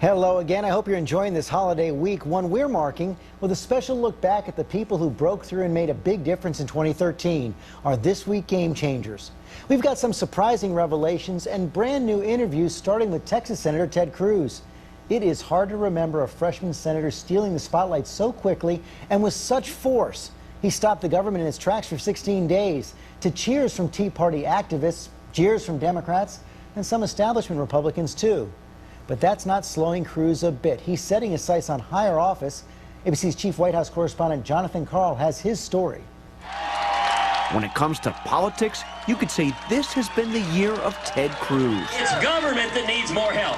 Hello again. I hope you're enjoying this holiday week, one we're marking with a special look back at the people who broke through and made a big difference in 2013, our This Week Game Changers. We've got some surprising revelations and brand new interviews, starting with Texas Senator Ted Cruz. It is hard to remember a freshman senator stealing the spotlight so quickly and with such force. He stopped the government in its tracks for 16 days, to cheers from Tea Party activists, jeers from Democrats, and some establishment Republicans too. But that's not slowing Cruz a bit. He's setting his sights on higher office. ABC's chief White House correspondent Karl has his story. When it comes to politics, you could say this has been the year of Ted Cruz. It's government that needs more help.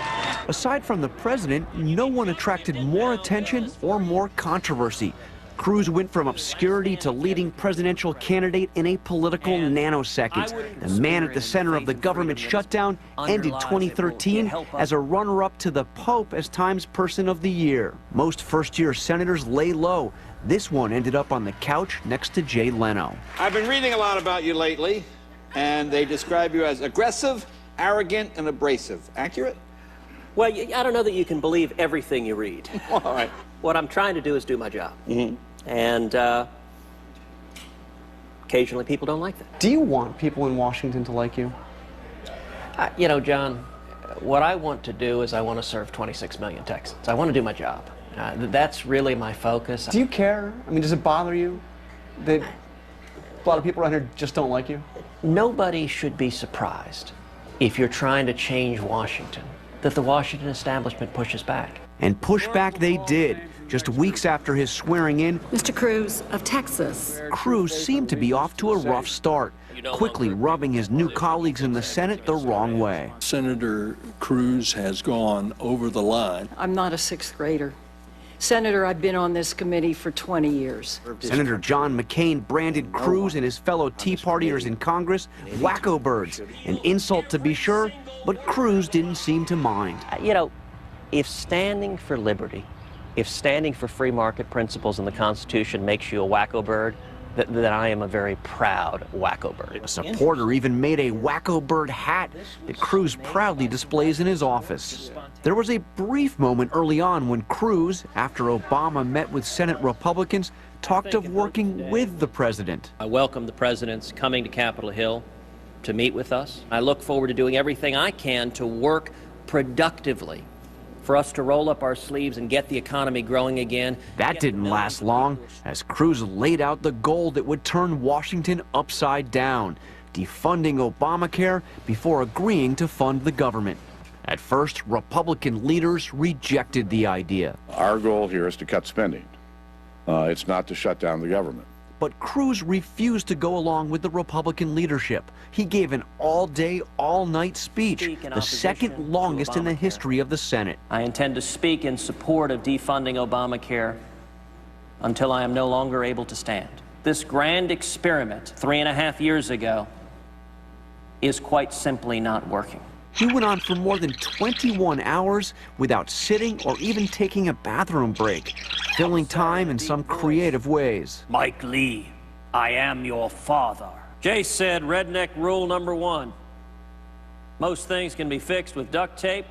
Aside from the president, no one attracted more attention or more controversy. Cruz went from obscurity to leading presidential candidate in a political nanosecond. The man at the center of the government shutdown ended 2013 as a runner-up to the Pope as Times Person of the Year. Most first-year senators lay low. This one ended up on the couch next to Jay Leno. I've been reading a lot about you lately, and they describe you as aggressive, arrogant, and abrasive. Accurate? Well, I don't know that you can believe everything you read. All right. What I'm trying to do is do my job. And occasionally people don't like that. Do you want people in Washington to like you? You know, John, what I want to do is I want to serve 26 million Texans. I want to do my job. That's really my focus. Do you care? I mean, does it bother you that a lot of people around here just don't like you? Nobody should be surprised if you're trying to change Washington, that the Washington establishment pushes back. And push back they did. Just weeks after his swearing in, Mr. Cruz of Texas. Cruz seemed to be off to a rough start, quickly rubbing his new colleagues in the Senate the wrong way. Senator Cruz has gone over the line. I'm not a sixth grader. Senator, I've been on this committee for 20 years. Senator John McCain branded Cruz and his fellow Tea Partiers in Congress wacko birds, an insult to be sure, but Cruz didn't seem to mind. You know, if standing for liberty, if standing for free market principles in the Constitution makes you a wacko bird, then I am a very proud wacko bird. A supporter even made a wacko bird hat that Cruz proudly displays in his office. There was a brief moment early on when Cruz, after Obama met with Senate Republicans, talked of working with the president. I welcome the president's coming to Capitol Hill to meet with us. I look forward to doing everything I can to work productively for us to roll up our sleeves and get the economy growing again. That didn't last long, as Cruz laid out the goal that would turn Washington upside down, defunding Obamacare before agreeing to fund the government. At first, Republican leaders rejected the idea. Our goal here is to cut spending. It's not to shut down the government. But Cruz refused to go along with the Republican leadership. He gave an all-day, all-night speech, the second longest in the history of the Senate. I intend to speak in support of defunding Obamacare until I am no longer able to stand. This grand experiment 3.5 years ago is quite simply not working. He went on for more than 21 hours without sitting or even taking a bathroom break, filling time in some creative ways. Mike Lee, I am your father. Jay said redneck rule number 1. Most things can be fixed with duct tape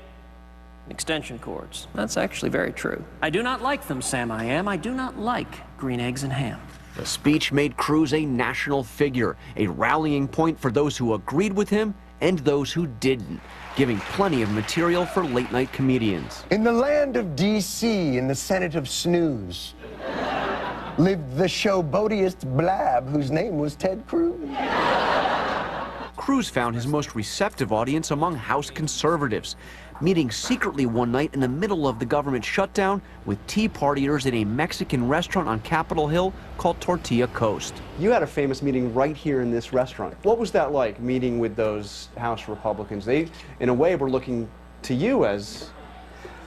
and extension cords. That's actually very true. I do not like them, Sam I am. I do not like green eggs and ham. The speech made Cruz a national figure, a rallying point for those who agreed with him and those who didn't, giving plenty of material for late-night comedians. In the land of D.C., in the Senate of Snooze, lived the showboatiest blab whose name was Ted Cruz. Cruz found his most receptive audience among House conservatives, meeting secretly one night in the middle of the government shutdown with Tea Partiers in a Mexican restaurant on Capitol Hill called Tortilla Coast. You had a famous meeting right here in this restaurant. What was that like, meeting with those House Republicans? They, in a way, were looking to you as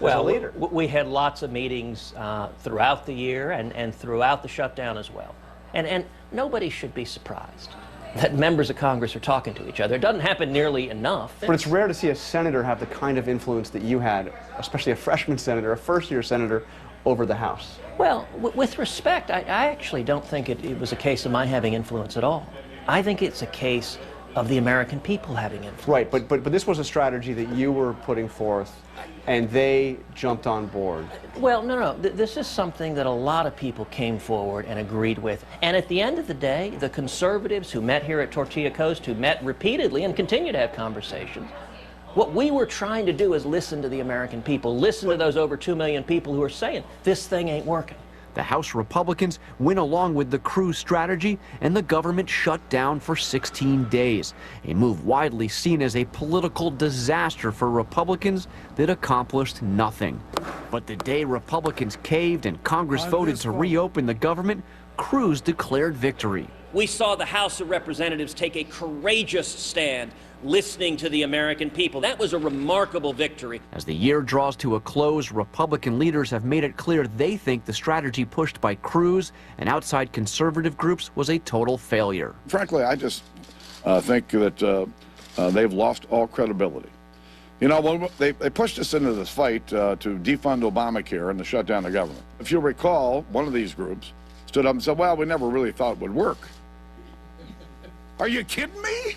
a leader. We had lots of meetings throughout the year and throughout the shutdown as well. And nobody should be surprised that members of Congress are talking to each other. It doesn't happen nearly enough. But it's rare to see a senator have the kind of influence that you had, especially a freshman senator, a first-year senator, over the House. Well, with respect, I actually don't think it was a case of my having influence at all. I think it's a case of the American people having influence. Right, but this was a strategy that you were putting forth, and they jumped on board. Well, no. This is something that a lot of people came forward and agreed with. And at the end of the day, the conservatives who met here at Tortilla Coast, who met repeatedly and continue to have conversations, what we were trying to do is listen to the American people, listen to those over 2 million people who are saying, this thing ain't working. The House Republicans went along with the Cruz strategy, and the government shut down for 16 days, a move widely seen as a political disaster for Republicans that accomplished nothing. But the day Republicans caved and Congress voted to reopen the government, Cruz declared victory. We saw the House of Representatives take a courageous stand, listening to the American people. That was a remarkable victory. As the year draws to a close, Republican leaders have made it clear they think the strategy pushed by Cruz and outside conservative groups was a total failure. Frankly, I just think that they've lost all credibility. You know, when they pushed us into this fight to defund Obamacare and to shut down the government. If you'll recall, one of these groups stood up and said, well, we never really thought it would work. Are you kidding me?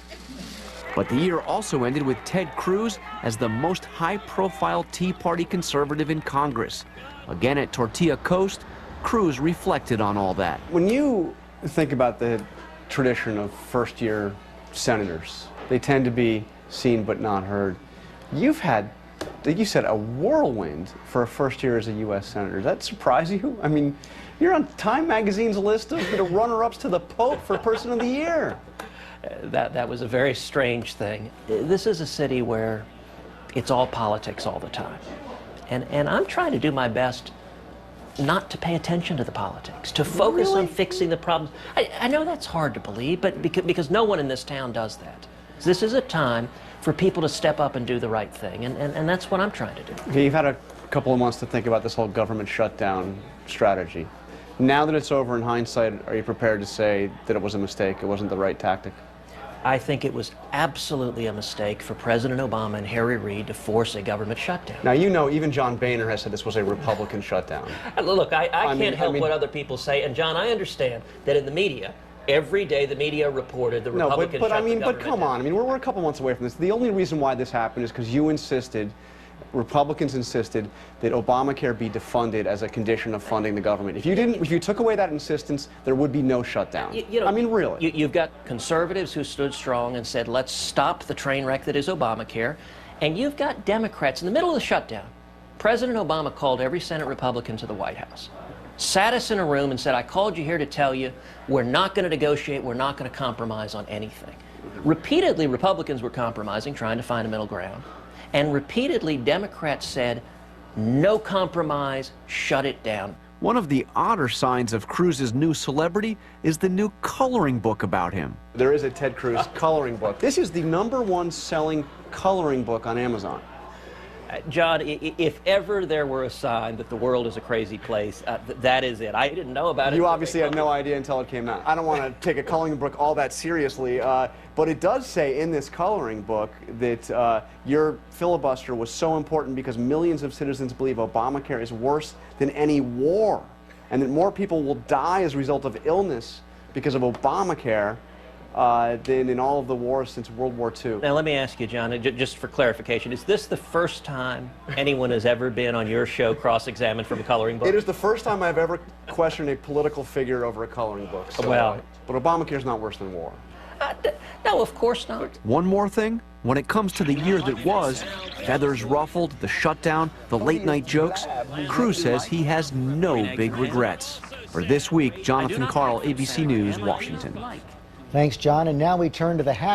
But the year also ended with Ted Cruz as the most high-profile Tea Party conservative in Congress. Again at Tortilla Coast, Cruz reflected on all that. When you think about the tradition of first-year senators, they tend to be seen but not heard. You've had, like you said, a whirlwind for a first year as a U.S. senator. Does that surprise you? I mean, you're on Time Magazine's list of the runner-ups to the Pope for Person of the Year. That was a very strange thing. This is a city where it's all politics all the time. And I'm trying to do my best not to pay attention to the politics, to focus on fixing the problems. I know that's hard to believe, but because no one in this town does that. This is a time for people to step up and do the right thing, and that's what I'm trying to do. Okay, you've had a couple of months to think about this whole government shutdown strategy. Now that it's over, in hindsight, are you prepared to say that it was a mistake, it wasn't the right tactic? I think it was absolutely a mistake for President Obama and Harry Reid to force a government shutdown. Now, you know, even John Boehner has said this was a Republican shutdown. Look, I can't help what other people say, and John, I understand that in the media, every day the media reported the Republicans shut the government but come on, I mean, we're a couple months away from this. The only reason why this happened is because you insisted, Republicans insisted, that Obamacare be defunded as a condition of funding the government. If you took away that insistence, there would be no shutdown. You know, I mean, really. You've got conservatives who stood strong and said, let's stop the train wreck that is Obamacare, and you've got Democrats in the middle of the shutdown. President Obama called every Senate Republican to the White House, sat us in a room and said, I called you here to tell you we're not going to negotiate, we're not going to compromise on anything. Repeatedly, Republicans were compromising, trying to find a middle ground. And repeatedly, Democrats said, no compromise, shut it down. One of the odder signs of Cruz's new celebrity is the new coloring book about him. There is a Ted Cruz coloring book. This is the #1 selling coloring book on Amazon. John, if ever there were a sign that the world is a crazy place, that is it. I didn't know about it. You obviously had no idea until it came out. I don't want to take a coloring book all that seriously, but it does say in this coloring book that your filibuster was so important because millions of citizens believe Obamacare is worse than any war, and that more people will die as a result of illness because of Obamacare than in all of the wars since World War II. Now, let me ask you, John, just for clarification, is this the first time anyone has ever been on your show cross-examined from a coloring book? It is the first time I've ever questioned a political figure over a coloring book. So, well, but Obamacare's not worse than war. No, of course not. One more thing, when it comes to the year that was, feathers ruffled, the shutdown, the late-night jokes, Cruz says he has no big regrets. For This Week, Jonathan Karl, ABC News, Washington. Thanks, John. And now we turn to the hack.